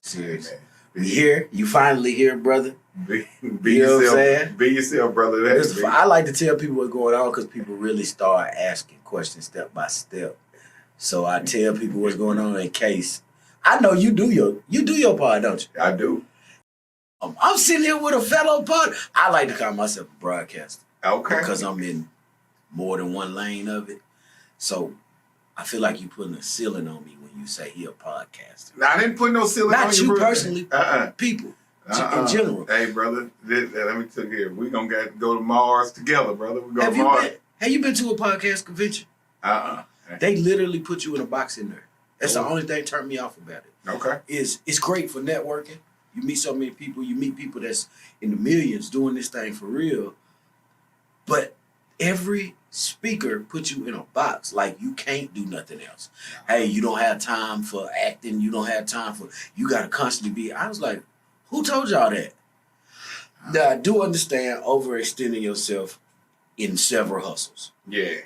Serious. We here. You finally here, brother. Be You know yourself, what I'm saying? Be yourself, brother. I like to tell people what's going on because people really start asking questions step by step. So I tell people what's going on in case. I know you do your part, don't you? I do. I'm sitting here with a fellow pod. I like to call myself a broadcaster. Okay. Because I'm in more than one lane of it. So I feel like you putting a ceiling on me when you say he a podcaster. Now, I didn't put no ceiling on you. Not you personally. People. In general. Hey, brother, let me tell you here. We're going to go to Mars together, brother. We're going to Mars. Have you been to a podcast convention? They literally put you in a box in there. That's the only thing that turned me off about it. Okay. It's great for networking. You meet so many people. You meet people that's in the millions doing this thing for real. But every speaker puts you in a box. Like, you can't do nothing else. Hey, you don't have time for acting. You don't have time for... You got to constantly be... I was like... Who told y'all that? Now, I do understand overextending yourself in several hustles. Yeah.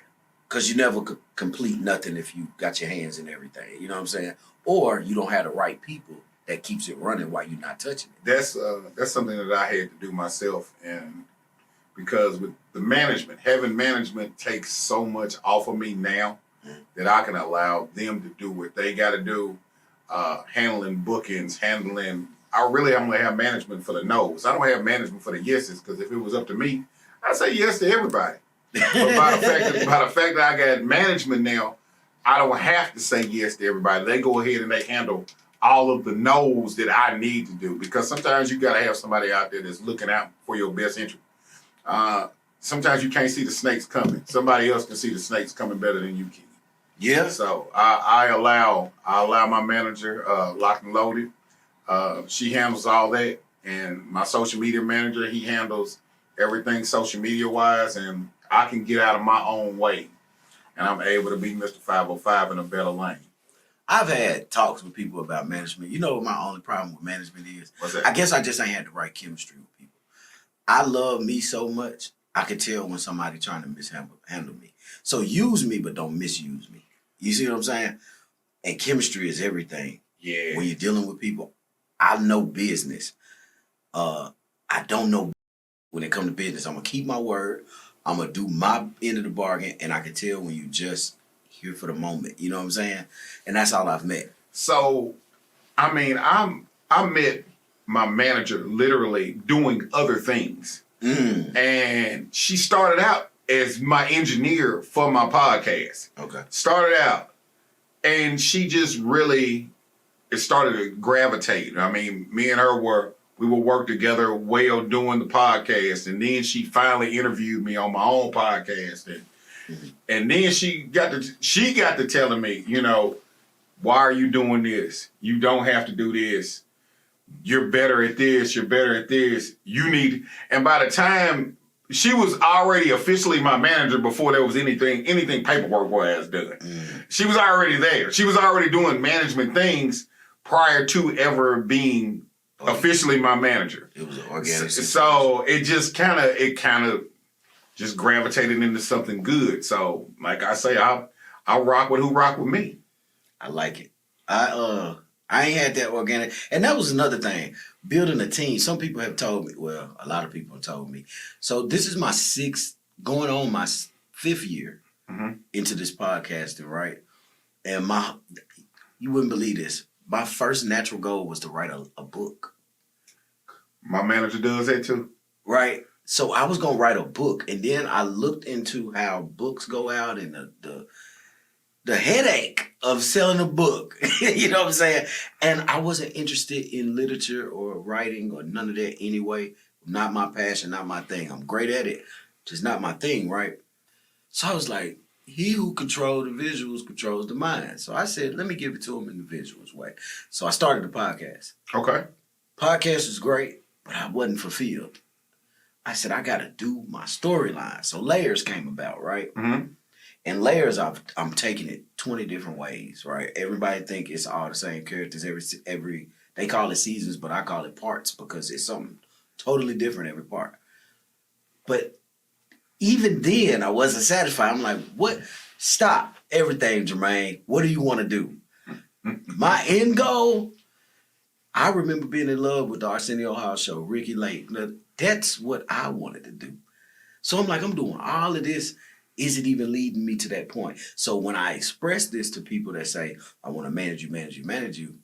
Because you never could complete nothing if you got your hands in everything. You know what I'm saying? Or you don't have the right people that keeps it running while you're not touching it. That's something that I had to do myself. And because with the management, having management takes so much off of me now that I can allow them to do what they got to do, handling bookings, I'm going to have management for the no's. I don't have management for the yeses, because if it was up to me, I'd say yes to everybody. But by the fact that I got management now, I don't have to say yes to everybody. They go ahead and they handle all of the no's that I need to do, because sometimes you got to have somebody out there that's looking out for your best interest. Sometimes you can't see the snakes coming. Somebody else can see the snakes coming better than you can. Yeah. So I allow my manager, Locked and Loaded. She handles all that, and my social media manager, he handles everything social media wise, and I can get out of my own way, and I'm able to be Mr. 505 in a better lane. I've had talks with people about management. You know what my only problem with management is? What's that? I guess I just ain't had the right chemistry with people. I love me so much, I could tell when somebody trying to mishandle me. So use me, but don't misuse me. You see what I'm saying? And chemistry is everything. Yeah. When you're dealing with people, I know business. I don't know when it comes to business. I'm going to keep my word. I'm going to do my end of the bargain, and I can tell when you just here for the moment. You know what I'm saying? And that's all I've met. So, I mean, I met my manager literally doing other things. And she started out as my engineer for my podcast. Okay. Started out, and she just really... It started to gravitate. I mean, me and her we would work together well doing the podcast, and then she finally interviewed me on my own podcast, and then she got to telling me, you know, why are you doing this? You don't have to do this. You're better at this. You're better at this. You need. And by the time she was already officially my manager before there was anything paperwork wise done, she was already there. She was already doing management things prior to ever being officially my manager. It was an organic situation. So it just kind of just gravitated into something good. So like I say, I'll rock with who rock with me. I like it. I ain't had that organic. And that was another thing. Building a team. Some people have told me, well, a lot of people have told me. So this is my going on my 5th year into this podcasting, right? And you wouldn't believe this. My first natural goal was to write a book. My manager does that too. Right. So I was going to write a book. And then I looked into how books go out and the headache of selling a book. You know what I'm saying? And I wasn't interested in literature or writing or none of that anyway. Not my passion, not my thing. I'm great at it. Just not my thing, right? So I was like, he who controls the visuals controls the mind. So I said, let me give it to him in the visuals way. So I started the podcast. Okay. Podcast was great, but I wasn't fulfilled. I said, I got to do my storyline. So Layers came about, right? Mm-hmm. And Layers, I'm taking it 20 different ways, right? Everybody think it's all the same characters. Every they call it seasons, but I call it parts because it's something totally different every part. But even then, I wasn't satisfied. I'm like, what? Stop everything, Jermaine. What do you want to do? My end goal I remember being in love with the Arsenio Hall show, Ricky Lake. Now, that's what I wanted to do. So I'm like, I'm doing all of this. Is it even leading me to that point? So when I express this to people that say, I want to manage you,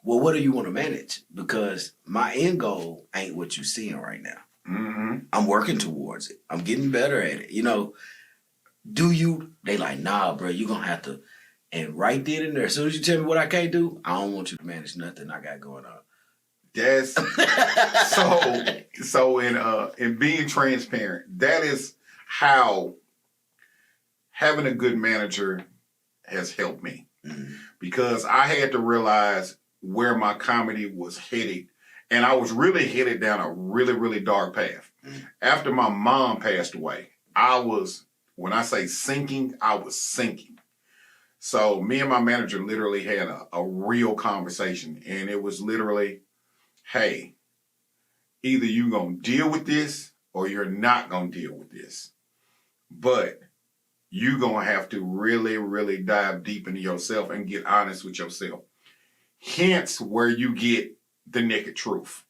well, what do you want to manage? Because my end goal ain't what you're seeing right now. Mm-hmm. I'm working towards it. I'm getting better at it. You know, do you? They like, nah, bro, you're going to have to. And right then and there, as soon as you tell me what I can't do, I don't want you to manage nothing I got going on. That's so in being transparent, that is how having a good manager has helped me. Mm-hmm. Because I had to realize where my comedy was headed, and I was really headed down a really, really dark path. Mm-hmm. After my mom passed away, I was, when I say sinking, I was sinking. So me and my manager literally had a real conversation, and it was literally, hey, either you gonna deal with this or you're not gonna deal with this. But you gonna have to really, really dive deep into yourself and get honest with yourself. Hence where you get the naked truth.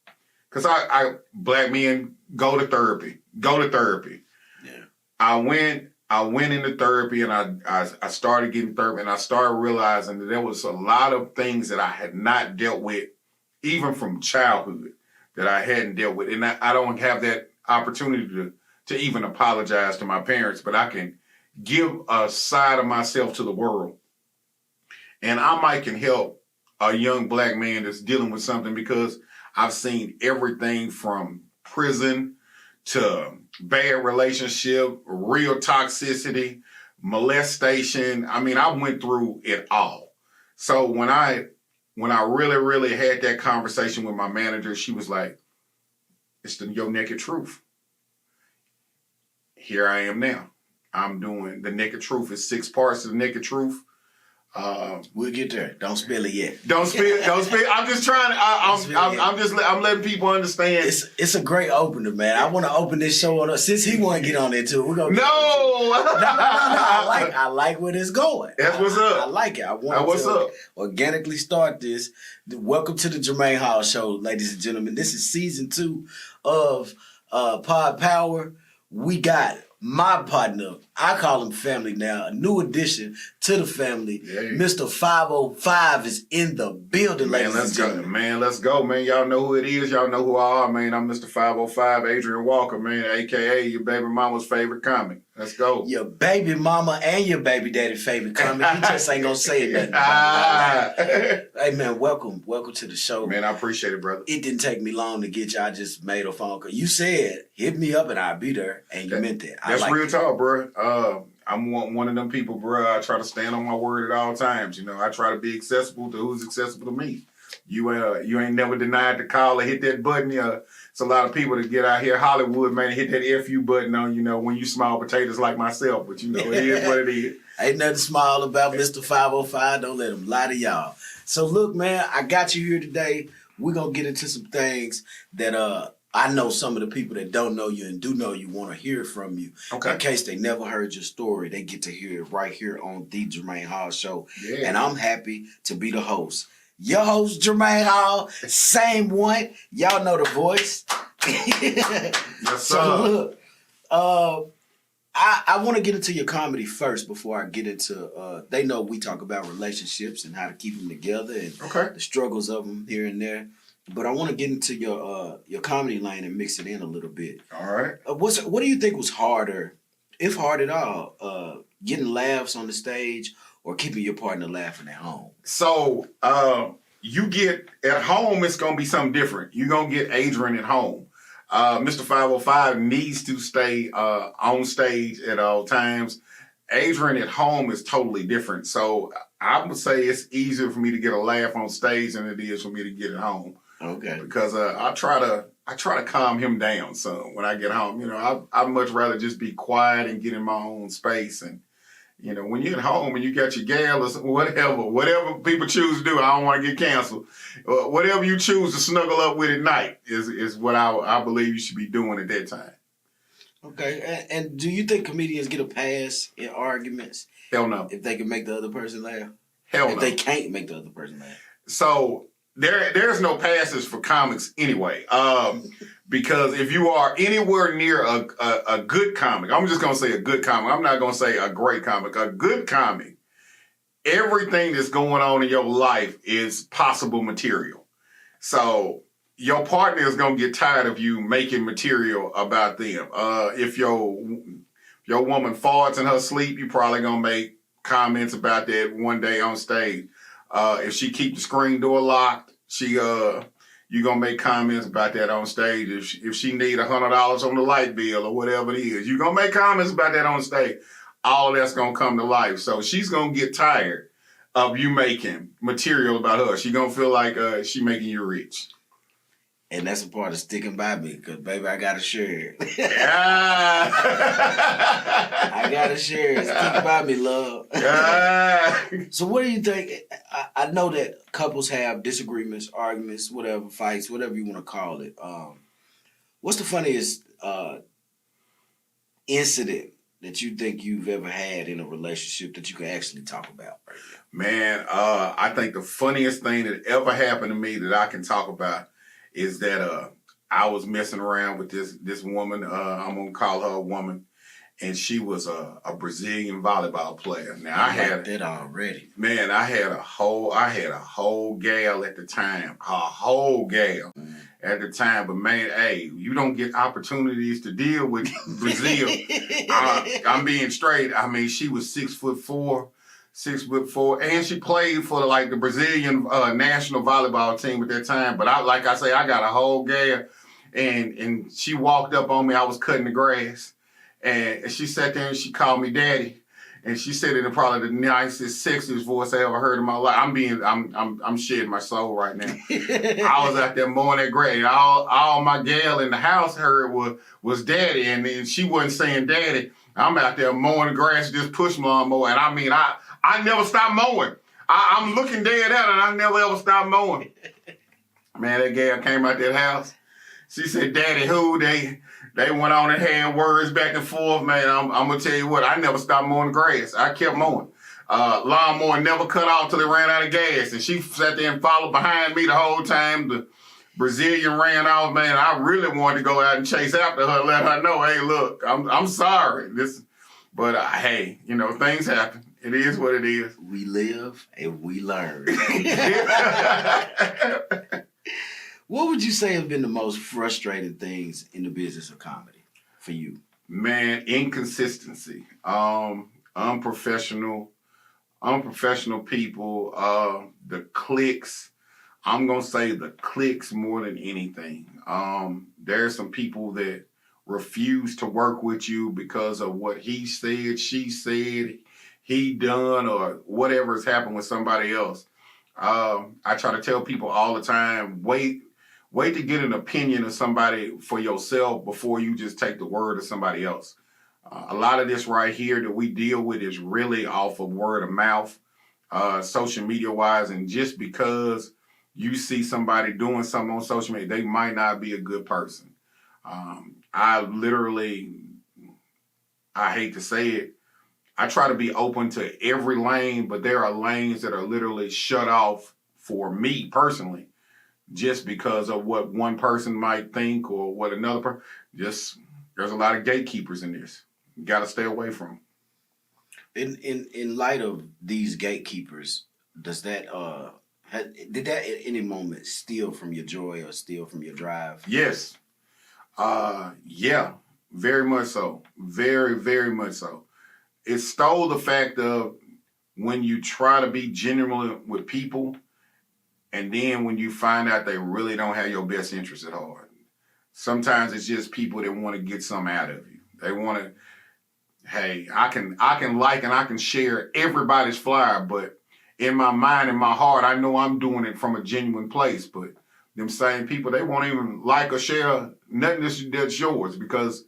Because I black men go to therapy. Yeah. I went into therapy, and I started getting therapy, and I started realizing that there was a lot of things that I had not dealt with, even from childhood, that I hadn't dealt with. And I don't have that opportunity to even apologize to my parents, but I can give a side of myself to the world. And I might can help a young black man that's dealing with something, because I've seen everything from prison to bad relationship, real toxicity, molestation. I mean, I went through it all. So when I really, really had that conversation with my manager, she was like, it's your naked truth. Here I am now. I'm doing the naked truth. It's 6 parts of the naked truth. We'll get there. Don't spill it yet. Don't spill. I'm just trying to. I'm letting people understand. It's a great opener, man. I want to open this show on. Since he want to get on it too, we're gonna. No. I like where it's going. That's what's up. I like it. I want to organically start this. Welcome to the Jermaine Hall Show, ladies and gentlemen. This is season 2 of Pod Power. We got my partner, I call him family now, a new addition to the family. Yeah. Mr. 505 is in the building, ladies and gentlemen. Man, let's go, man. Y'all know who it is. Y'all know who I are, man. I'm Mr. 505, Adrian Walker, man, a.k.a. your baby mama's favorite comic. Let's go. Your baby mama and your baby daddy favorite comic. He just ain't gonna say nothing. Hey, man, welcome to the show. Man, I appreciate it, brother. It didn't take me long to get you. I just made a phone call. You said, hit me up and I'll be there, and you meant that. That's real talk, bro. I'm one of them people, bro. I try to stand on my word at all times. You know, I try to be accessible to who's accessible to me. You ain't never denied the call or hit that button. It's a lot of people that get out here, Hollywood, man, hit that FU button on, when you small potatoes like myself. But, it is what it is. Ain't nothing small about Mr. 505. Don't let him lie to y'all. So, look, man, I got you here today. We're going to get into some things that I know some of the people that don't know you and do know you want to hear from you. Okay. In case they never heard your story, they get to hear it right here on The Jermaine Hall Show. Yeah. And I'm happy to be the host. Your host, Jermaine Hall, same one. Y'all know the voice. Yes, sir. So look, I want to get into your comedy first before I get into, they know we talk about relationships and how to keep them together and the struggles of them here and there. But I want to get into your comedy lane and mix it in a little bit. All right. What do you think was harder, if hard at all, getting laughs on the stage or keeping your partner laughing at home? So, you get at home, it's going to be something different. You're going to get Adrian at home. Mr. 505 needs to stay on stage at all times. Adrian at home is totally different. So I would say it's easier for me to get a laugh on stage than it is for me to get at home. Okay. Because I try to calm him down some when I get home. I'd much rather just be quiet and get in my own space. And when you're at home and you got your gal or whatever people choose to do, I don't want to get canceled. Whatever you choose to snuggle up with at night is what I believe you should be doing at that time. Okay. And do you think comedians get a pass in arguments? Hell no. If they can make the other person laugh? Hell no. If they can't make the other person laugh? So there's no passes for comics anyway. Because if you are anywhere near a good comic, I'm just gonna say a good comic. I'm not gonna say a great comic. A good comic. Everything that's going on in your life is possible material. So your partner is gonna get tired of you making material about them. If your woman farts in her sleep, you probably gonna make comments about that one day on stage. If she keep the screen door locked, you gonna make comments about that on stage. If she need $100 on the light bill or whatever it is, you gonna make comments about that on stage. All that's gonna come to life. So she's gonna get tired of you making material about her. She gonna feel like she making you rich. And that's a part of sticking by me, because, baby, I got to share it. I got to share it. Stick by me, love. So what do you think? I know that couples have disagreements, arguments, whatever, fights, whatever you want to call it. What's the funniest incident that you think you've ever had in a relationship that you can actually talk about right now? Man, I think the funniest thing that ever happened to me that I can talk about is that I was messing around with this woman. I'm gonna call her a woman, and she was a Brazilian volleyball player. Now I had that already. Man, I had a whole gal at the time, at the time. But man, hey, you don't get opportunities to deal with Brazil. I'm being straight. I mean, she was 6'4", and she played for like the Brazilian national volleyball team at that time. But I got a whole gal, and she walked up on me. I was cutting the grass, and she sat there and she called me daddy, and she said it in probably the nicest, sexiest voice I ever heard in my life. I'm shedding my soul right now. I was out there mowing that grass. All my gal in the house heard was daddy, and then she wasn't saying daddy. I'm out there mowing the grass, just push lawnmower, and I mean I never stopped mowing. I'm looking dead at her, and I never ever stopped mowing. Man, that gal came out that house. She said, "Daddy, who?" They went on and had words back and forth. Man, I'm gonna tell you what. I never stopped mowing the grass. I kept mowing. Lawnmower never cut off till it ran out of gas, and she sat there and followed behind me the whole time. The Brazilian ran off. Man, I really wanted to go out and chase after her, let her know, hey, look, I'm sorry. But hey, things happen. It is what it is. We live and we learn. What would you say have been the most frustrating things in the business of comedy for you? Man, inconsistency. Unprofessional people, the cliques. I'm going to say the cliques more than anything. There's some people that refuse to work with you because of what he said, she said, he done, or whatever has happened with somebody else. I try to tell people all the time, wait to get an opinion of somebody for yourself before you just take the word of somebody else. A lot of this right here that we deal with is really off of word of mouth, social media wise, and just because you see somebody doing something on social media, they might not be a good person. I hate to say it, I try to be open to every lane, but there are lanes that are literally shut off for me personally, just because of what one person might think or what another person. There's a lot of gatekeepers in this. You got to stay away from them. In light of these gatekeepers, does that did that at any moment steal from your joy or steal from your drive? Yes. Yeah, very much so. Very, very much so. It stole the fact of when you try to be genuine with people, and then when you find out they really don't have your best interest at heart. Sometimes it's just people that want to get something out of you. They want to, hey, I can like and I can share everybody's flyer, but in my mind and my heart, I know I'm doing it from a genuine place. But them same people, they won't even like or share nothing that's yours, because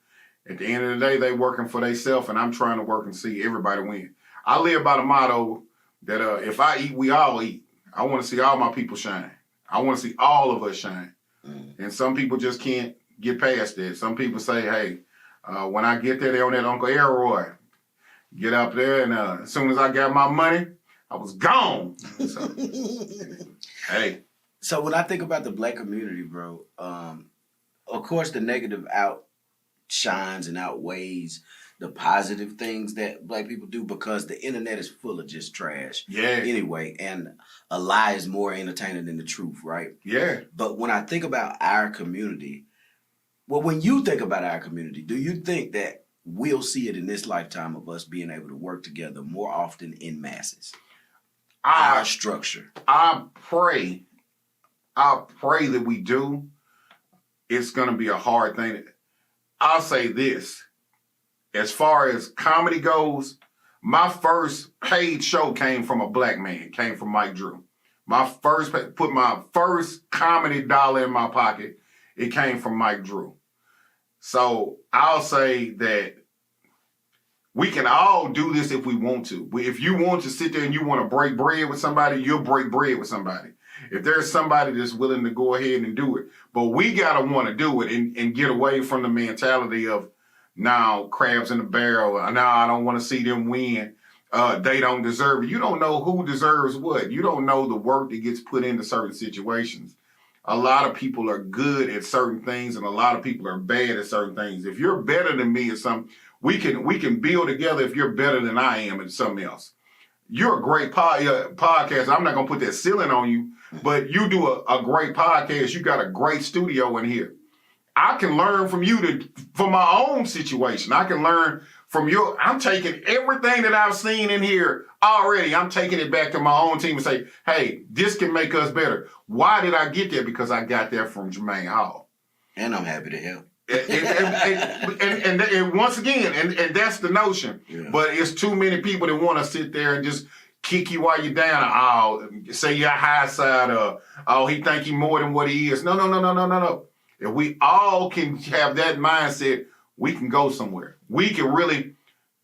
at the end of the day, they working for themselves, and I'm trying to work and see everybody win. I live by the motto that if I eat, we all eat. I want to see all my people shine. I want to see all of us shine. And some people just can't get past that. Some people say, hey, when I get there, they on that Uncle Elroy. Get up there, and as soon as I got my money, I was gone. So, hey. So when I think about the black community, bro, of course the negative outshines and outweighs the positive things that black people do because the internet is full of just trash. Yeah. Anyway, and a lie is more entertaining than the truth, right? Yeah. But when I think about our community, well, when you think about our community, do you think that we'll see it in this lifetime of us being able to work together more often in masses? Our structure. I pray that we do. It's going to be a hard thing. I'll say this. As far as comedy goes, my first paid show came from a black man, came from Mike Drew. Put my first comedy dollar in my pocket, it came from Mike Drew. So I'll say that we can all do this if we want to. If you want to sit there and you want to break bread with somebody, you'll break bread with somebody. If there's somebody that's willing to go ahead and do it. But we got to want to do it and get away from the mentality of, now crabs in the barrel. Now I don't want to see them win. They don't deserve it. You don't know who deserves what. You don't know the work that gets put into certain situations. A lot of people are good at certain things and a lot of people are bad at certain things. If you're better than me at something, we can build together if you're better than I am at something else. You're a great podcast. I'm not going to put that ceiling on you, but you do a great podcast. You got a great studio in here. I can learn from you for my own situation. I can learn from I'm taking everything that I've seen in here already. I'm taking it back to my own team and say, hey, this can make us better. Why did I get there? Because I got that from Jermaine Hall. And I'm happy to help. And once again, and that's the notion. Yeah. But it's too many people that want to sit there and just kick you while you're down. Say you're high side. He think he more than what he is. No. If we all can have that mindset, we can go somewhere. We can really,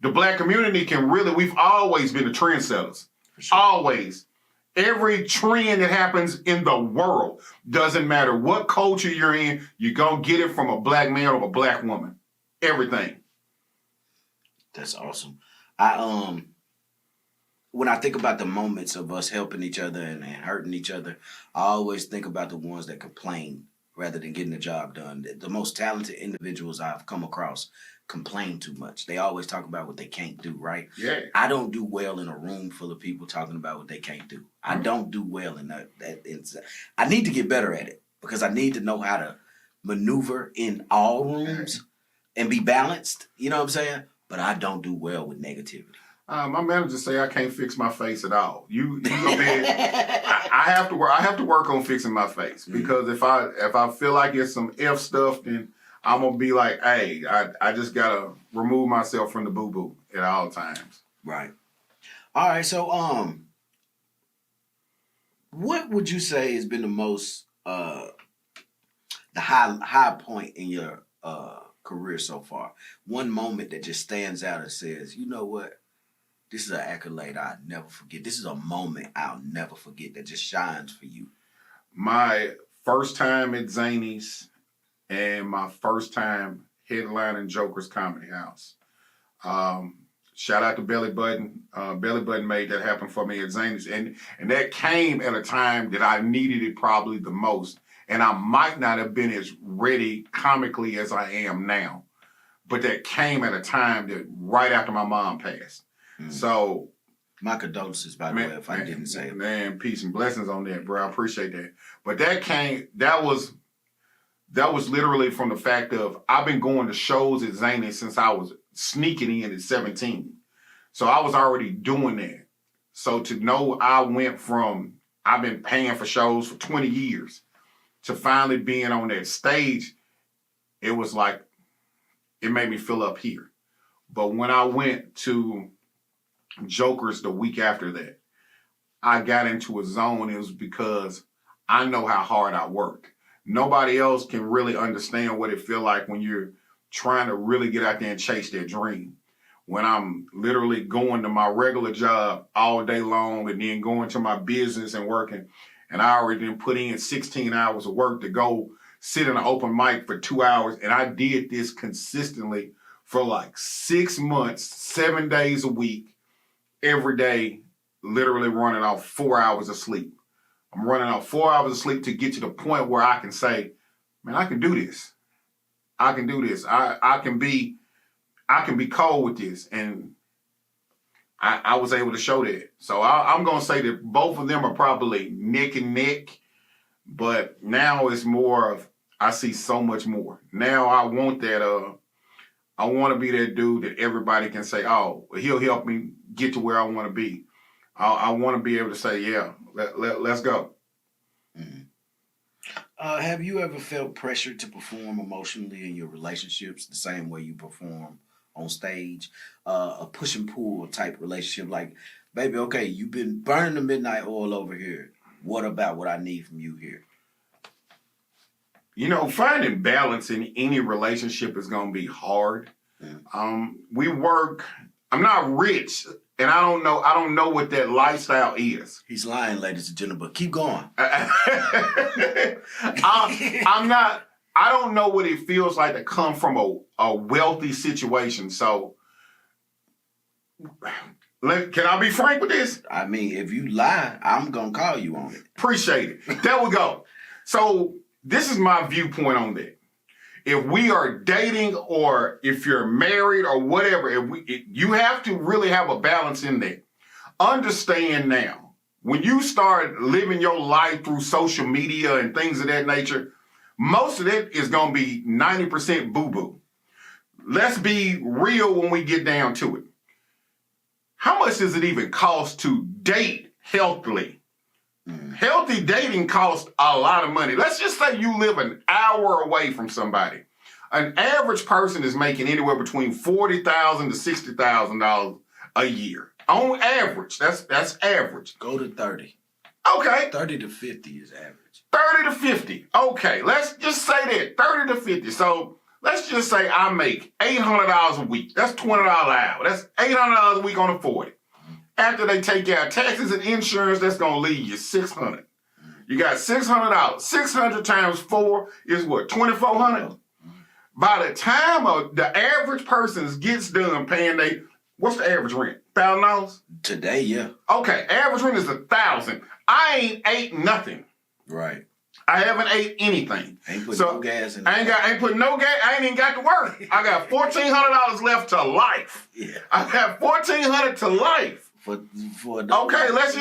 the black community can really, we've always been the trendsetters. Sure. Always. Every trend that happens in the world, doesn't matter what culture you're in, you're going to get it from a black man or a black woman. Everything. That's awesome. When I think about the moments of us helping each other and hurting each other, I always think about the ones that complain rather than getting the job done. The most talented individuals I've come across complain too much. They always talk about what they can't do, right? Yeah. I don't do well in a room full of people talking about what they can't do. I don't do well in that. I need to get better at it because I need to know how to maneuver in all rooms and be balanced. You know what I'm saying? But I don't do well with negativity. My manager say I can't fix my face at all. You gonna be, I have to work on fixing my face because if I feel like it's some F stuff, then I'm gonna be like, hey, I just gotta remove myself from the boo boo at all times. Right. All right. So what would you say has been the most the high point in your career so far? One moment that just stands out and says, you know what? This is an accolade I'll never forget. This is a moment I'll never forget that just shines for you. My first time at Zany's and my first time headlining Joker's Comedy House. Shout out to Belly Button. Belly Button made that happen for me at Zany's. And that came at a time that I needed it probably the most. And I might not have been as ready comically as I am now. But that came at a time that right after my mom passed. So, my condolences, by the way, if I didn't say it. Man, peace and blessings on that, bro. I appreciate that. But that was literally from the fact of I've been going to shows at Zany since I was sneaking in at 17. So I was already doing that. So to know I've been paying for shows for 20 years to finally being on that stage, it was like, it made me feel up here. But when I went to Joker's the week after that, I got into a zone. It was because I know how hard I work. Nobody else can really understand what it feel like when you're trying to really get out there and chase that dream. When I'm literally going to my regular job all day long and then going to my business and working, and I already done put in 16 hours of work to go sit in an open mic for 2 hours, and I did this consistently for like 6 months, 7 days a week, every day, literally running off 4 hours of sleep. I'm running out 4 hours of sleep to get to the point where I can say, man, I can do this. I can do this. I can be cold with this. And I was able to show that. So I'm going to say that both of them are probably neck and neck. But now it's more of, I see so much more. Now I want that, I want to be that dude that everybody can say, oh, he'll help me get to where I want to be. I want to be able to say, yeah, let's go. Mm-hmm. Have you ever felt pressure to perform emotionally in your relationships the same way you perform on stage? A push and pull type relationship, like, baby, okay, you've been burning the midnight oil over here. What about what I need from you here? You know, finding balance in any relationship is going to be hard. We work. I'm not rich, and I don't know what that lifestyle is. He's lying, ladies and gentlemen, but keep going. I'm not. I don't know what it feels like to come from a wealthy situation. So, can I be frank with this? I mean, if you lie, I'm going to call you on it. Appreciate it. There we go. So, this is my viewpoint on that. If we are dating or if you're married or whatever, you have to really have a balance in that. Understand now, when you start living your life through social media and things of that nature, most of it is going to be 90% boo-boo. Let's be real when we get down to it. How much does it even cost to date healthily? Healthy dating costs a lot of money. Let's just say you live an hour away from somebody. An average person is making anywhere between $40,000 to $60,000 a year. On average. That's average. Go to 30. Okay. 30 to 50 is average. 30 to 50. Okay, let's just say that. 30 to 50. So let's just say I make $800 a week. That's $20 an hour. That's $800 a week on a 40. After they take out taxes and insurance, that's going to leave you $600. You got $600. 600 times 4 is what, $2,400? By the time the average person gets done paying what's the average rent? $1,000? Today, yeah. Okay, average rent is $1,000. I ain't ate nothing. Right. I haven't ate anything. Ain't putting no gas in. I ain't putting no gas. I ain't even got to work. I got $1,400 left to life. Yeah. I got $1,400 to life. Okay, let's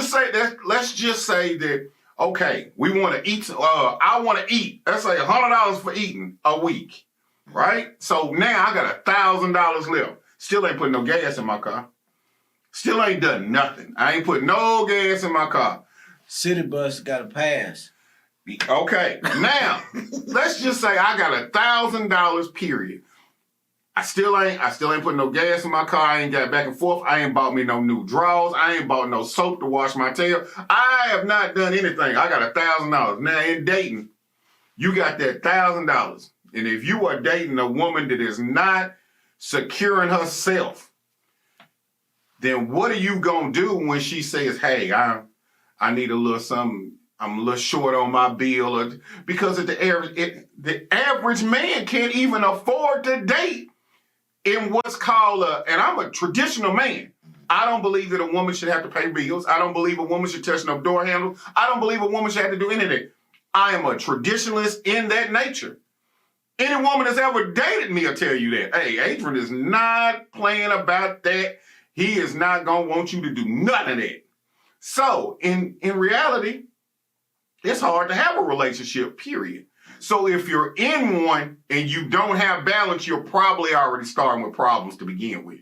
just say that. Okay, we want to eat. I want to eat. Let's say $100 for eating a week, right? So now I got $1,000 left. Still ain't putting no gas in my car. Still ain't done nothing. I ain't put no gas in my car. City bus got to pass. Okay, now let's just say I got $1,000 period. I still ain't putting no gas in my car. I ain't got back and forth. I ain't bought me no new drawers. I ain't bought no soap to wash my tail. I have not done anything. I got $1,000. Now in dating, you got that $1,000. And if you are dating a woman that is not securing herself, then what are you gonna do when she says, hey, I need a little something. I'm a little short on my bill, because the average man can't even afford to date in what's called and I'm a traditional man. I don't believe that a woman should have to pay bills. I don't believe a woman should touch no door handle. I don't believe a woman should have to do anything. I am a traditionalist in that nature. Any woman that's ever dated me will tell you that. Hey, Adrian is not playing about that. He is not going to want you to do none of that. So, in reality, it's hard to have a relationship, period. So if you're in one and you don't have balance, you're probably already starting with problems to begin with.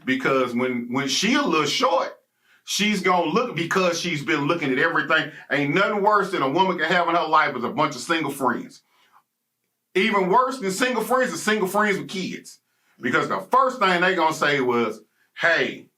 Because when she a little short, she's going to look, because she's been looking at everything. Ain't nothing worse than a woman can have in her life is a bunch of single friends. Even worse than single friends is single friends with kids. Because the first thing they going to say was, hey,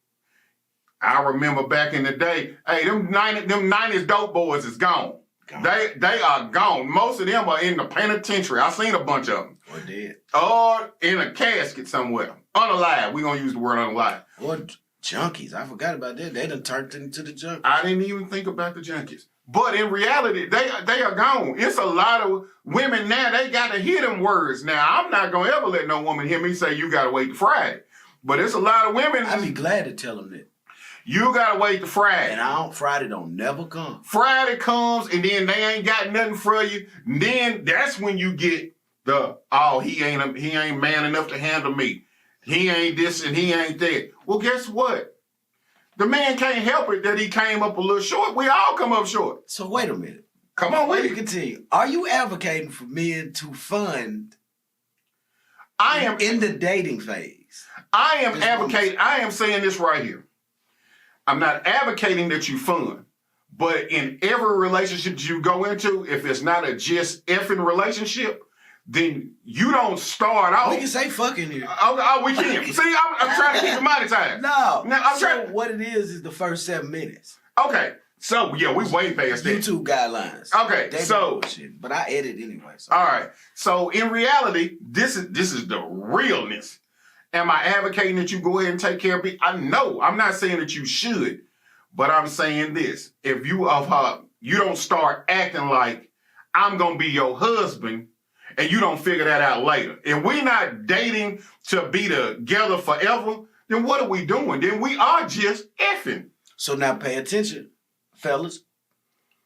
I remember back in the day, hey, them 90s dope boys is gone. They are gone. Most of them are in the penitentiary. I seen a bunch of them. Or dead. Or in a casket somewhere. Unalive. We're going to use the word unalive. Or junkies. I forgot about that. They done turned into the junkies. I didn't even think about the junkies. But in reality, they are gone. It's a lot of women now, they got to hear them words. Now, I'm not going to ever let no woman hear me say, you got to wait till Friday. But it's a lot of women. I'd be glad to tell them that. You gotta wait to Friday. And Friday don't never come. Friday comes and then they ain't got nothing for you. And then that's when you get he ain't man enough to handle me. He ain't this and he ain't that. Well, guess what? The man can't help it that he came up a little short. We all come up short. So wait a minute. Come on, Let me continue. Are you advocating for men to fund in the dating phase? I am saying this right here. I'm not advocating that you fund, but in every relationship you go into, if it's not a just effing relationship, then you don't start off. We can say fucking here. We can. See, I'm trying to keep the money time. No. What it is the first 7 minutes. Okay. So, yeah, we way past that. YouTube guidelines. Okay, but I edit anyway. So. All right. So, in reality, this is the realness. Am I advocating that you go ahead and take care of people? No, I'm not saying that you should, but I'm saying this. If you don't start acting like I'm going to be your husband and you don't figure that out later. If we're not dating to be together forever, then what are we doing? Then we are just effing. So now pay attention. Fellas,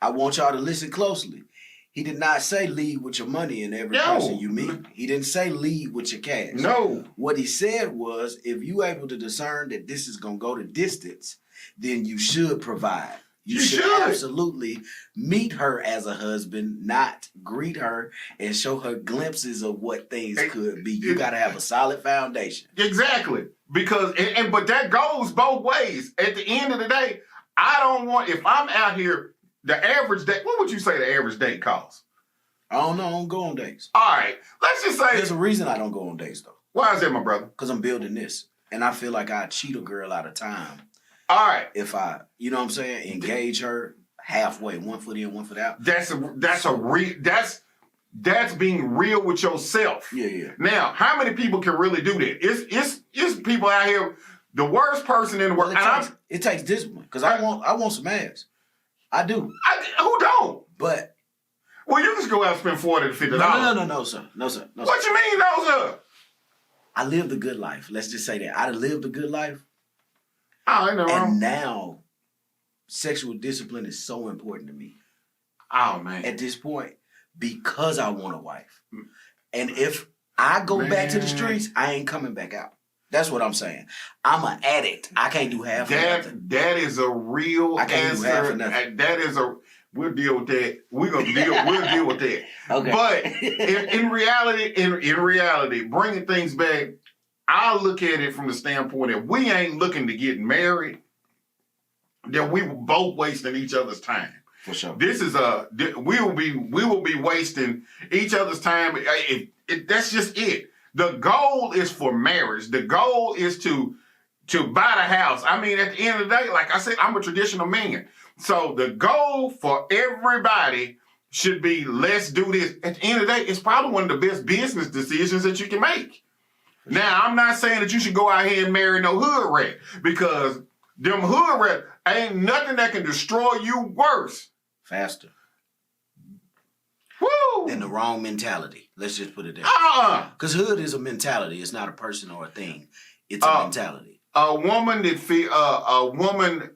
I want y'all to listen closely. He did not say lead with your money in every person you meet. He didn't say lead with your cash. No. What he said was, if you able to discern that this is going to go the distance, then you should provide. You should absolutely meet her as a husband, not greet her and show her glimpses of what things could be. You got to have a solid foundation. Exactly. Because, but that goes both ways. At the end of the day, I don't want, if I'm out here, the average date, what would you say the average date costs? I don't know. I don't go on dates. All right. Let's just say. There's a reason I don't go on dates, though. Why is that, my brother? Because I'm building this. And I feel like I cheat a girl out of time. All right. If I, you know what I'm saying, engage her halfway, 1 foot in, 1 foot out. That's being real with yourself. Yeah. Now, how many people can really do that? It's people out here. The worst person in the world. It takes discipline because I want some ass. I do. Who don't? But well, you just go out and spend $40 to $50. No, sir. What you mean, no, sir? I lived a good life. Let's just say that I lived a good life. Oh, I know. And now, sexual discipline is so important to me. Oh man! At this point, because I want a wife, and if I go back to the streets, I ain't coming back out. That's what I'm saying. I'm an addict. I can't do half of nothing. That is a real answer. Do half of nothing. That is we'll deal with that. We'll deal with that. Okay. But in reality, bringing things back, I look at it from the standpoint that we ain't looking to get married, that we were both wasting each other's time. For sure. This is we will be wasting each other's time. That's just it. The goal is for marriage. The goal is to buy the house. I mean, at the end of the day, like I said, I'm a traditional man. So the goal for everybody should be, let's do this. At the end of the day, it's probably one of the best business decisions that you can make. Now, I'm not saying that you should go out here and marry no hood rat, because them hood rat ain't nothing that can destroy you worse. Faster. Woo! And the wrong mentality. Let's just put it there. Because hood is a mentality. It's not a person or a thing. It's a mentality. A woman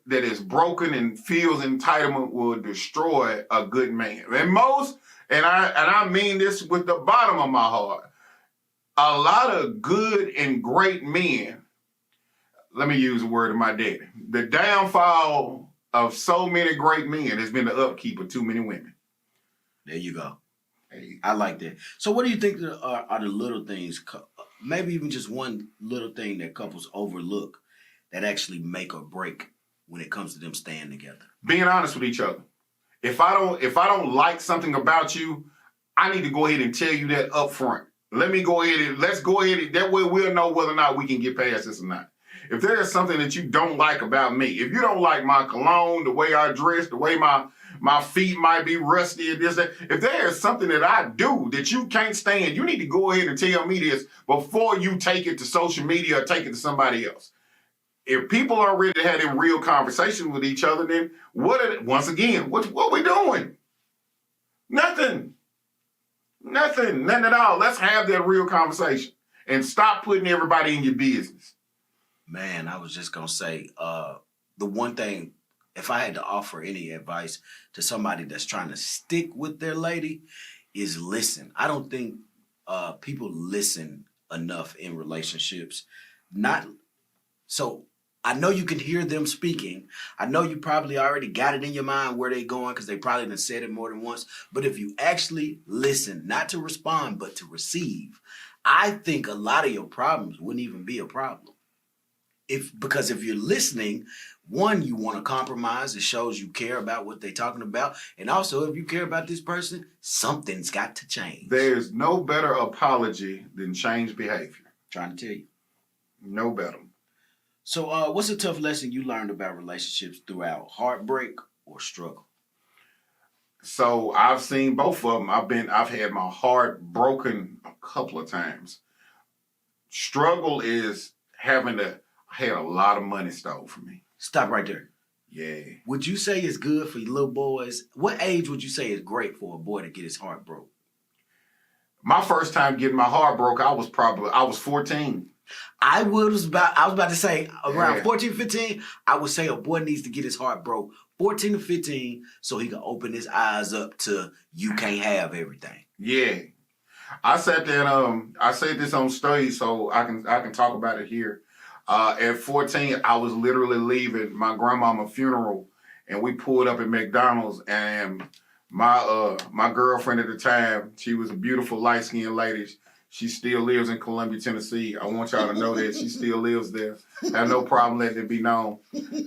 that is broken and feels entitlement will destroy a good man. And I mean this with the bottom of my heart. A lot of good and great men, let me use the word of my daddy. The downfall of so many great men has been the upkeep of too many women. There you go. I like that. So what do you think are the little things, maybe even just one little thing that couples overlook that actually make or break when it comes to them staying together? Being honest with each other. If I don't like something about you, I need to go ahead and tell you that up front. Let's go ahead and that way we'll know whether or not we can get past this or not. If there is something that you don't like about me, if you don't like my cologne, the way I dress, the way my feet might be rusty and this, that, if there is something that I do that you can't stand, you need to go ahead and tell me this before you take it to social media or take it to somebody else. If people are ready to have a real conversation with each other, then what we doing? Nothing at all. Let's have that real conversation and stop putting everybody in your business. Man, I was just going to say, the one thing, if I had to offer any advice to somebody that's trying to stick with their lady, is listen. I don't think people listen enough in relationships. Not so. I know you can hear them speaking. I know you probably already got it in your mind where they're going because they probably done said it more than once. But if you actually listen, not to respond, but to receive, I think a lot of your problems wouldn't even be a problem. Because if you're listening, one, you want to compromise. It shows you care about what they're talking about. And also, if you care about this person, something's got to change. There's no better apology than changed behavior. Trying to tell you. No better. So what's a tough lesson you learned about relationships throughout heartbreak or struggle? So I've seen both of them. I've had my heart broken a couple of times. Struggle is I had a lot of money stole from me. Stop right there. Yeah. Would you say it's good for little boys? What age would you say is great for a boy to get his heart broke? My first time getting my heart broke, I was 14. I was about to say around 14, 15, I would say a boy needs to get his heart broke 14 to 15 so he can open his eyes up to you can't have everything. Yeah. I sat there and I said this on stage so I can talk about it here. At 14, I was literally leaving my grandmama's funeral and we pulled up at McDonald's and my girlfriend at the time, she was a beautiful light-skinned lady. She still lives in Columbia, Tennessee. I want y'all to know that she still lives there. I have no problem letting it be known.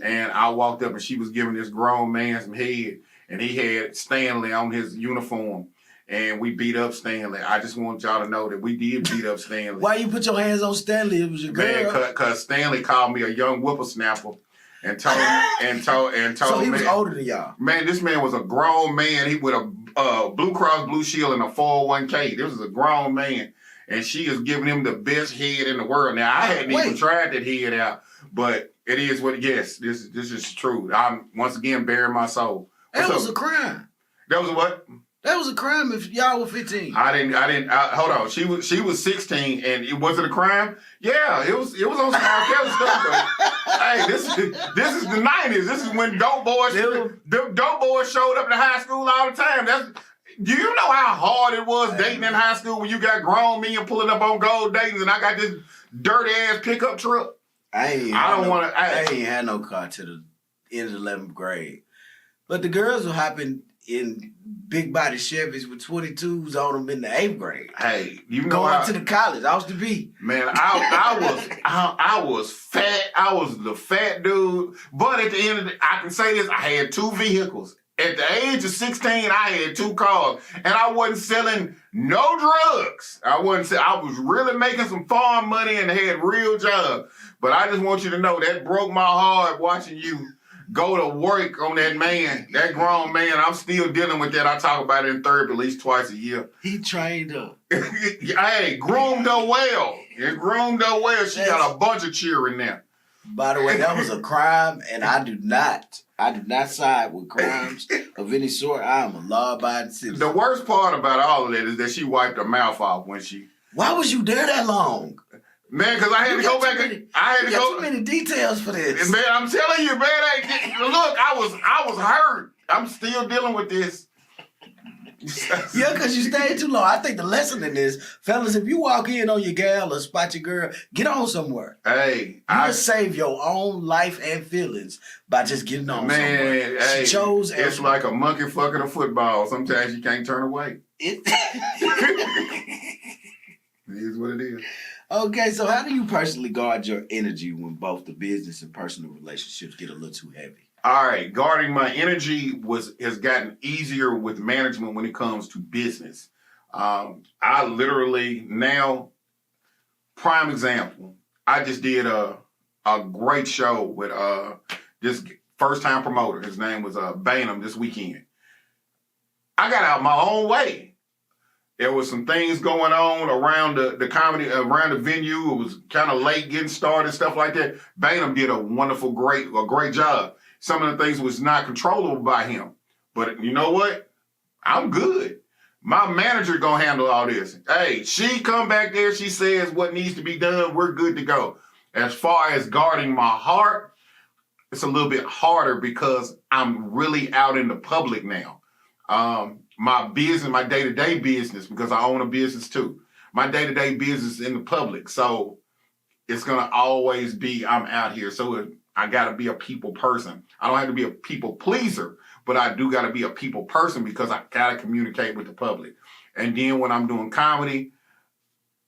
And I walked up and she was giving this grown man some head. And he had Stanley on his uniform. And we beat up Stanley. I just want y'all to know that we did beat up Stanley. Why you put your hands on Stanley? It was your girl. Man, because Stanley called me a young whippersnapper. And told So he me, was older than y'all. Man, this man was a grown man. He with a Blue Cross Blue Shield and a 401k. This was a grown man. And she is giving him the best head in the world. Now, I hadn't even tried that head out, but it is what, yes, this is true. I'm, once again, bearing my soul. That was a crime. That was a what? That was a crime if y'all were 15. Hold on. She was 16, and it wasn't a crime? Yeah, it was on some R. Kelly stuff, though. Hey, this is the 90s. This is when dope boys showed up to high school all the time. Do you know how hard it was dating in high school when you got grown men pulling up on gold datings and I got this dirty ass pickup truck? I ain't had no car to the end of the 11th grade. But the girls were hopping in big body Chevys with 22s on them in the 8th grade. Hey, you know going to the college. I was the B. Man, I was fat. I was the fat dude. But at the end of I can say this, I had 2 vehicles. At the age of 16, I had 2 cars, and I wasn't selling no drugs. I was really making some farm money and had real jobs. But I just want you to know that broke my heart watching you go to work on that man, that grown man. I'm still dealing with that. I talk about it in therapy at least twice a year. He trained her. Hey, groomed her well. She got a bunch of cheering now. By the way, that was a crime, and I do not side with crimes of any sort. I am a law-abiding citizen. The worst part about all of that is that she wiped her mouth off when she... Why was you there that long? Man, because I had to go back. I had to go. Too many details for this. Man, I'm telling you, man. Look, I was hurt. I'm still dealing with this. Yeah, because you stayed too long. I think the lesson in this, fellas, if you walk in on your gal or spot your girl, get on somewhere. Hey, you save your own life and feelings by just getting on somewhere. Hey, she chose. It's like a monkey fucking a football. Sometimes you can't turn away. It is what it is. Okay, so how do you personally guard your energy when both the business and personal relationships get a little too heavy? All right, guarding my energy has gotten easier with management when it comes to business. I literally now, prime example, I just did a great show with this first-time promoter. His name was Bainham this weekend. I got out my own way. There was some things going on around the comedy, around the venue. It was kind of late getting started, stuff like that. Bainham did a great job. Some of the things was not controllable by him. But you know what? I'm good. My manager gonna handle all this. Hey, she come back there, she says what needs to be done, we're good to go. As far as guarding my heart, it's a little bit harder because I'm really out in the public now. My business, my day-to-day business, because I own a business too. My day-to-day business is in the public. So it's going to always be, I'm out here. So I got to be a people person. I don't have to be a people pleaser, but I do got to be a people person because I got to communicate with the public. And then when I'm doing comedy,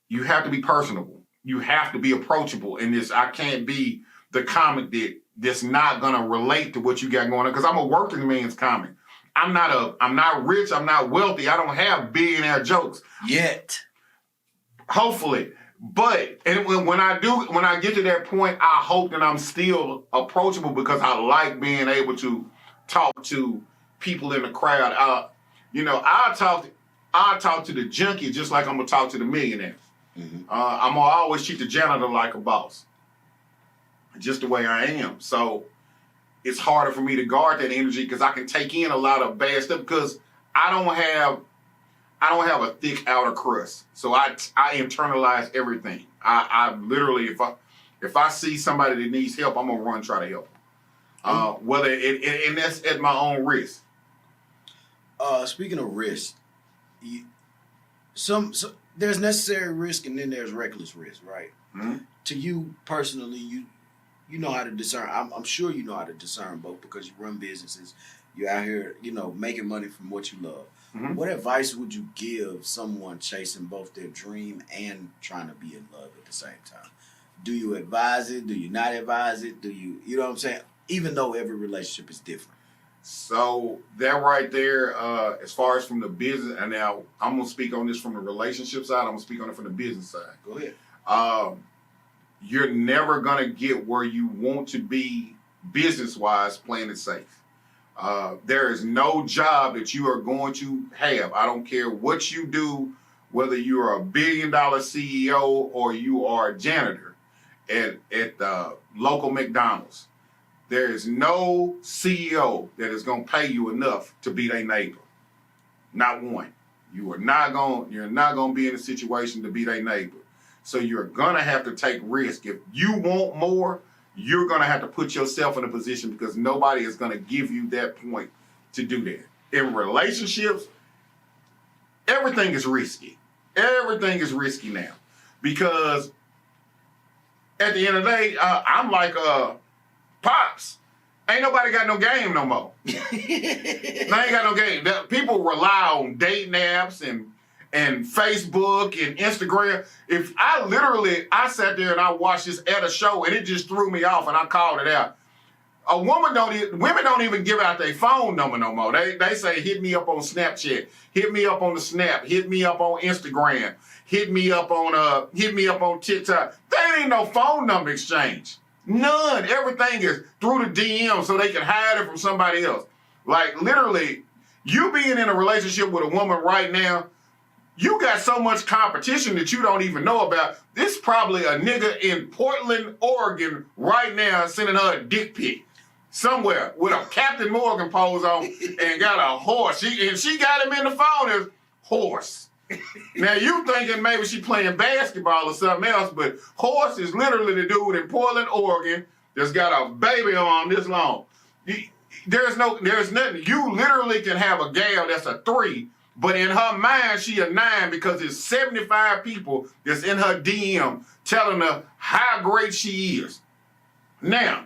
you have to be personable. You have to be approachable. And I can't be the comic that's not going to relate to what you got going on, because I'm a working man's comic. I'm not rich. I'm not wealthy. I don't have billionaire jokes yet. Hopefully. But and when I get to that point, I hope that I'm still approachable because I like being able to talk to people in the crowd. I'll talk to the junkie just like I'm gonna talk to the millionaire. Mm-hmm. I'm gonna always treat the janitor like a boss, just the way I am. So it's harder for me to guard that energy because I can take in a lot of bad stuff because I don't have a thick outer crust. So I internalize everything. I literally, if I see somebody that needs help, I'm gonna try to help them. And that's at my own risk. Speaking of risk, there's necessary risk and then there's reckless risk, right? Mm-hmm. To you personally, you know how to discern. I'm sure you know how to discern both because you run businesses. You're out here, making money from what you love. Mm-hmm. What advice would you give someone chasing both their dream and trying to be in love at the same time? Do you advise it? Do you not advise it? Do you know what I'm saying? Even though every relationship is different. So that right there, as far as from the business, and now I'm going to speak on this from the relationship side. I'm going to speak on it from the business side. Go ahead. You're never going to get where you want to be business-wise playing it safe. There is no job that you are going to have. I don't care what you do, whether you're a $1 billion CEO or you are a janitor at the local McDonald's. There is no CEO that is going to pay you enough to be their neighbor. Not one. You're not going to be in a situation to be their neighbor. So you're going to have to take risk. If you want more, you're going to have to put yourself in a position because nobody is going to give you that point to do that. In relationships, everything is risky. Everything is risky now because at the end of the day, I'm like Pops. Ain't nobody got no game no more. They ain't got no game. People rely on dating apps and Facebook and Instagram. If I sat there and I watched this at a show and it just threw me off and I called it out. Women don't even give out their phone number no more. They say, hit me up on Snapchat, hit me up on the Snap, hit me up on Instagram, hit me up on TikTok. There ain't no phone number exchange. None. Everything is through the DM so they can hide it from somebody else. Like literally, you being in a relationship with a woman right now, you got so much competition that you don't even know about. This probably a nigga in Portland, Oregon right now sending her a dick pic somewhere with a Captain Morgan pose on and got a horse. She got him in the phone as horse. Now you thinking maybe she playing basketball or something else, but horse is literally the dude in Portland, Oregon that's got a baby on this long. There's nothing. You literally can have a gal that's a 3, but in her mind she a 9 because there's 75 people that's in her DM telling her how great she is. Now,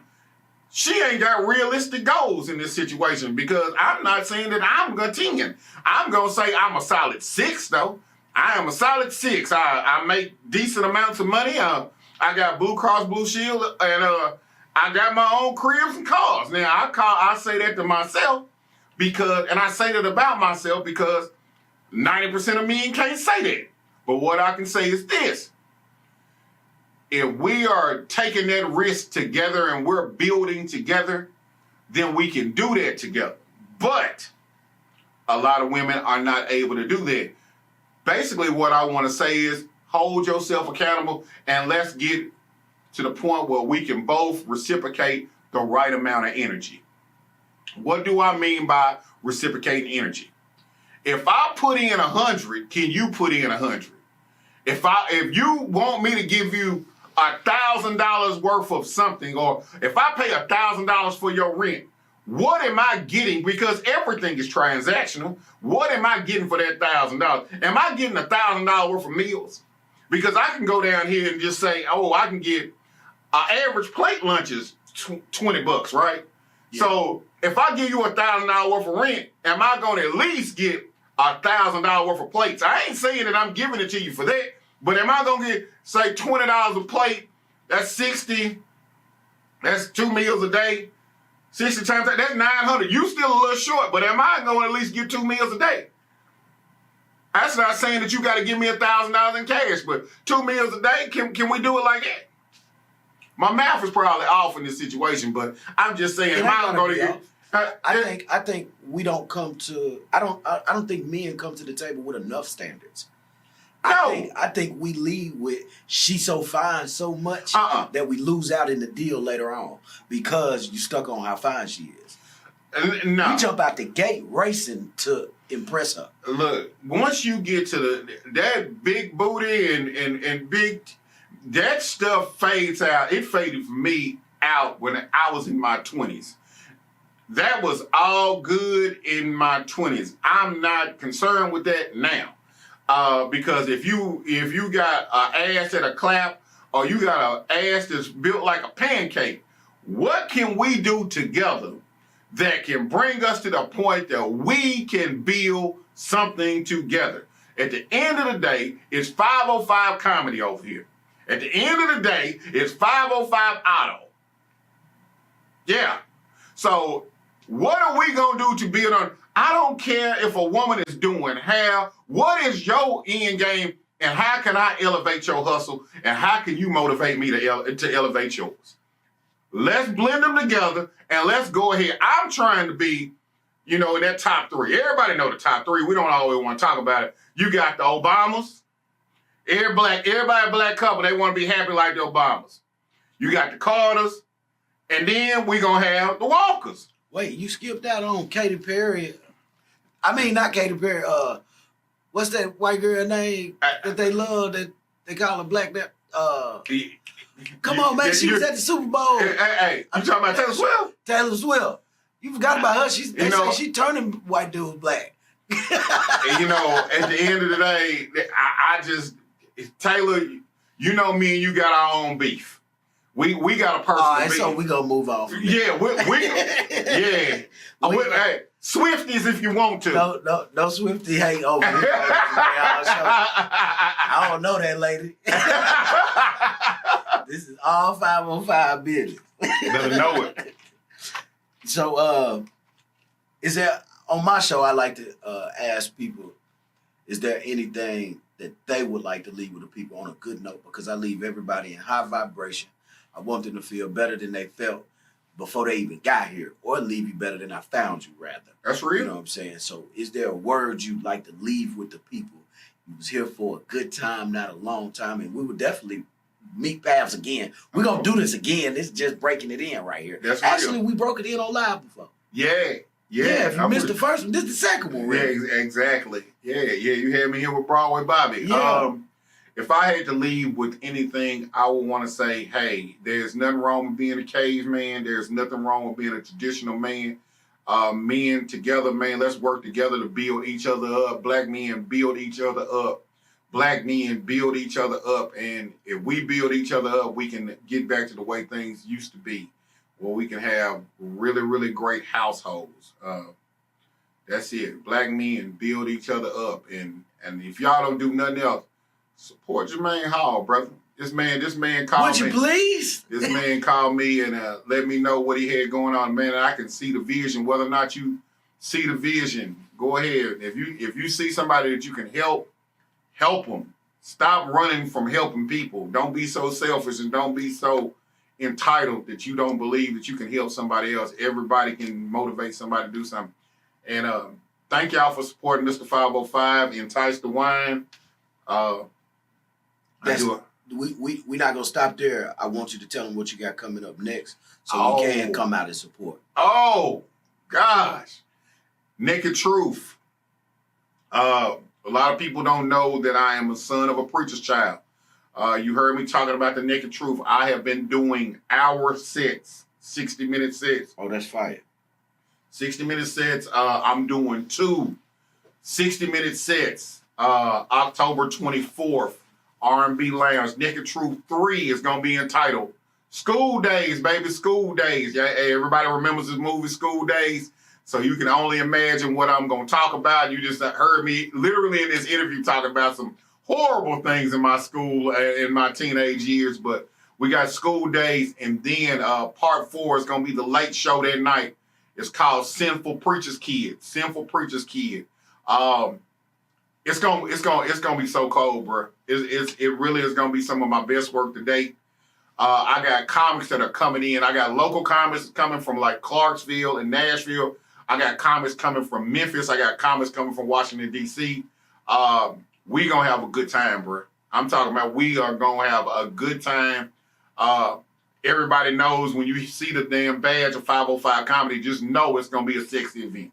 she ain't got realistic goals in this situation because I'm not saying that I'm a 10. I'm going to say I'm a solid 6, though. I am a solid 6. I make decent amounts of money. I got Blue Cross Blue Shield, and I got my own cribs and cars. Now, I say that to myself and I say that about myself because 90% of men can't say that. But what I can say is this. If we are taking that risk together and we're building together, then we can do that together. But a lot of women are not able to do that. Basically, what I want to say is hold yourself accountable and let's get to the point where we can both reciprocate the right amount of energy. What do I mean by reciprocating energy? If I put in 100, can you put in 100? If you want me to give you $1,000 worth of something, or if I pay $1,000 for your rent, what am I getting? Because everything is transactional. What am I getting for that $1,000? Am I getting $1,000 worth of meals? Because I can go down here and just say, oh, I can get an average plate lunch is $20, right? Yeah. So if I give you $1,000 worth of rent, am I going to at least get $1,000 worth of plates? I ain't saying that I'm giving it to you for that, but am I going to get, say, $20 a plate? That's 60. That's 2 meals a day. 60 times that, that's 900. You still a little short, but am I going to at least get 2 meals a day? That's not saying that you got to give me $1,000 in cash, but 2 meals a day, can we do it like that? My math is probably off in this situation, but I'm just saying, am I going to get? I think we don't come to. I don't think men come to the table with enough standards. I think we lead with she's so fine so much that we lose out in the deal later on because you stuck on how fine she is. No. You jump out the gate racing to impress her. Look, once you get to that big booty and big, that stuff fades out. It faded for me out when I was in my 20s. That was all good in my 20s. I'm not concerned with that now. Because if you got an ass at a clap or you got an ass that's built like a pancake, what can we do together that can bring us to the point that we can build something together? At the end of the day, it's 505 comedy over here. At the end of the day, it's 505 auto. Yeah. So what are we going to do to build on? I don't care if a woman is doing hair. What is your end game, and how can I elevate your hustle, and how can you motivate me to elevate yours? Let's blend them together, and let's go ahead. I'm trying to be, in that top 3. Everybody know the top 3. We don't always want to talk about it. You got the Obamas. Everybody black couple, they want to be happy like the Obamas. You got the Carters, and then we going to have the Walkers. Wait, you skipped out on Katy Perry. I mean, not Katy Perry. What's that white girl name that they love that they call her black? Come on, man. She was at the Super Bowl. Hey, you talking about Taylor Swift? Taylor Swift. You forgot about her. They say she turning white dudes black. At the end of the day, Taylor, me and you got our own beef. We got a personal beef. So we gonna move on. Yeah, yeah. Hey, Swifties if you want to. No Swifty hang over here. I don't know that lady. This is all 505 business. Better know it. So, is there, on my show, I like to ask people, is there anything that they would like to leave with the people on a good note? Because I leave everybody in high vibration. I want them to feel better than they felt before they even got here, or leave you better than I found you, rather. That's real. You know what I'm saying? So is there a word you'd like to leave with the people? You was here for a good time, not a long time, and we would definitely meet paths again. We're going to do this again. This is just breaking it in right here. That's Actually, real. we broke it in on live before. Yeah. If you missed the first one, this is the second one, really. Yeah, exactly. Yeah, you had me here with Broadway Bobby. Yeah. If I had to leave with anything, I would want to say, hey, there's nothing wrong with being a caveman. There's nothing wrong with being a traditional man. Men together, man, let's work together to build each other up. Black men build each other up. Black men build each other up. And if we build each other up, we can get back to the way things used to be, where we can have really, really great households. That's it. Black men build each other up. And if y'all don't do nothing else, support Jermaine Hall, brother. This man called me. Would you please? This man called me and let me know what he had going on. Man, I can see the vision. Whether or not you see the vision, go ahead. If you see somebody that you can help them. Stop running from helping people. Don't be so selfish and don't be so entitled that you don't believe that you can help somebody else. Everybody can motivate somebody to do something. And thank y'all for supporting Mr. 505, Entice the Wine. We're not gonna stop there. I want you to tell them what you got coming up next, so we can come out and support. Oh gosh, Naked Truth. A lot of people don't know that I am a son of a preacher's child. You heard me talking about the naked truth. I have been doing hour sets, 60-minute sets. Oh, that's fire. 60-minute sets. I'm doing 2 60-minute sets. October 24th, R&B Lounge. Naked Truth 3 is going to be entitled School Days, baby, School Days. Yeah, everybody remembers this movie, School Days. So you can only imagine what I'm going to talk about. You just heard me literally in this interview talking about some horrible things in my school in my teenage years. But we got School Days, and then part 4 is going to be the late show that night. It's called Sinful Preacher's Kid. Sinful Preacher's Kid. It's gonna be so cold, bro. It really is gonna be some of my best work to date. I got comics that are coming in. I got local comics coming from like Clarksville and Nashville. I got comics coming from Memphis. I got comics coming from Washington, D.C. We gonna have a good time, bro. I'm talking about we are gonna have a good time. Everybody knows when you see the damn badge of 505 Comedy, just know it's gonna be a sexy event.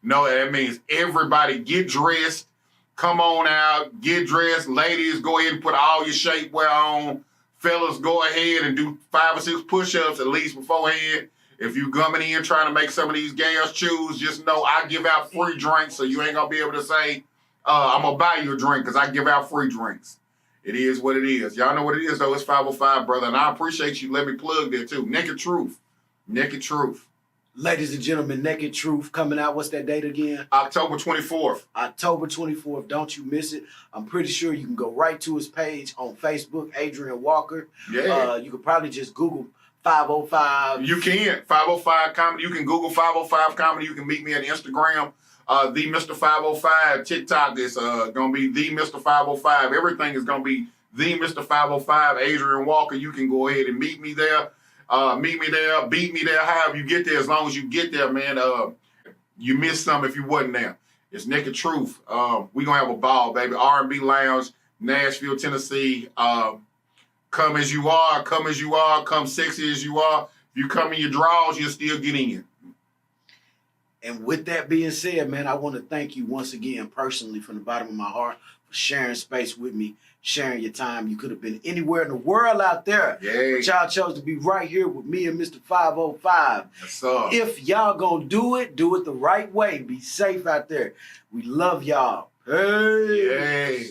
No, that means everybody get dressed. Come on out, get dressed. Ladies, go ahead and put all your shapewear on. Fellas, go ahead and do 5 or 6 push-ups at least beforehand. If you coming in trying to make some of these gals choose, just know I give out free drinks, so you ain't going to be able to say, I'm going to buy you a drink because I give out free drinks. It is what it is. Y'all know what it is, though. It's 505, brother, and I appreciate you. Let me plug there, too. Naked Truth. Naked Truth. Ladies and gentlemen, Naked Truth coming out. What's that date again? October 24th. October 24th. Don't you miss it. I'm pretty sure you can go right to his page on Facebook, Adrian Walker. Yeah. You could probably just Google 505. You can. 505 Comedy. You can Google 505 Comedy. You can meet me at Instagram, the Mr. 505. TikTok is going to be the Mr. 505. Everything is going to be the Mr. 505. Adrian Walker. You can go ahead and meet me there. Meet me there, beat me there, however you get there. As long as you get there, man, you missed some if you wasn't there. It's Naked Truth. We gonna have a ball, baby. R&B Lounge, Nashville, Tennessee. Come as you are, come as you are, come sexy as you are. If you come in your drawers, you'll still get in. And with that being said, man, I want to thank you once again personally from the bottom of my heart for sharing space with me, sharing your time. You could have been anywhere in the world out there. Yeah. But y'all chose to be right here with me and Mr. 505. Yes, sir. If y'all gonna do it the right way. Be safe out there. We love y'all. Hey. Yay.